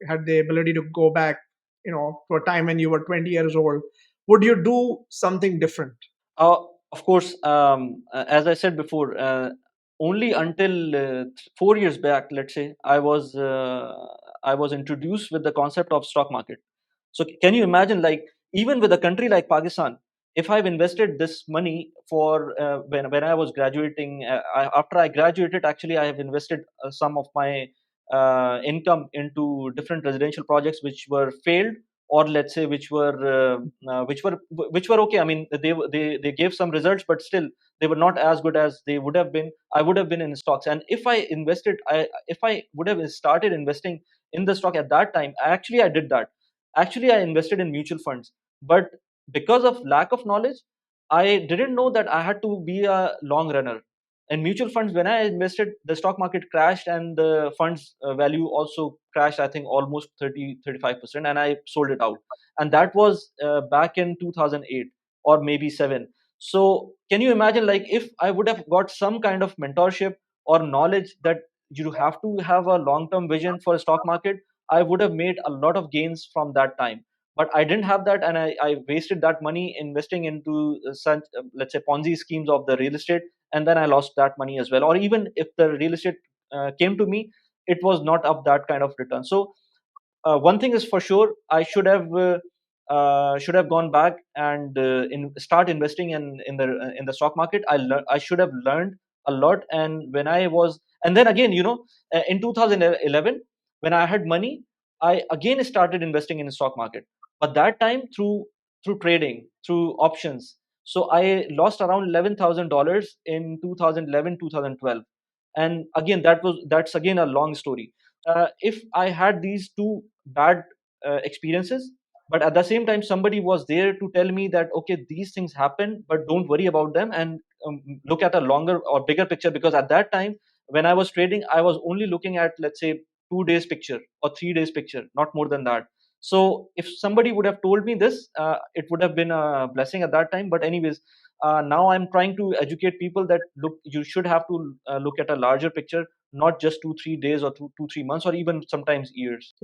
had the ability to go back, to a time when you were 20 years old, would you do something different? Uh, of course, as I said before, only until 4 years back, let's say, I was introduced with the concept of stock market. So can you imagine, like, even with a country like Pakistan, if I've invested this money for when I was graduating, after I graduated, actually I have invested some of my income into different residential projects which were failed, or let's say which were okay. I mean, they gave some results, but still they were not as good as they would have been. I would have been in stocks, and if I would have started investing in the stock at that time, I did that. Actually, I invested in mutual funds, but because of lack of knowledge, I didn't know that I had to be a long runner. In mutual funds, when I invested, the stock market crashed and the funds value also crashed, I think almost 30-35%, and I sold it out. And that was back in 2008 or maybe 7. So can you imagine, like, if I would have got some kind of mentorship or knowledge that you have to have a long term vision for a stock market, I would have made a lot of gains from that time. But I didn't have that, and I wasted that money investing into such, let's say, Ponzi schemes of the real estate, and then I lost that money as well. Or even if the real estate came to me, it was not of that kind of return. So one thing is for sure, I should have gone back and start investing in the stock market. I should have learned a lot. And when I was, and then again, in 2011, when I had money, I again started investing in the stock market, but that time through trading, through options. So I lost around $11,000 in 2011, 2012. And again, that's again a long story. If I had these two bad experiences, but at the same time somebody was there to tell me that okay, these things happen, but don't worry about them, and look at a longer or bigger picture. Because at that time, when I was trading, I was only looking at, let's say, 2 days picture or 3 days picture, not more than that. So if somebody would have told me this, it would have been a blessing at that time. But anyways, now I'm trying to educate people that look, you should have to look at a larger picture, not just 2 3 days or 2 3 months, or even sometimes years.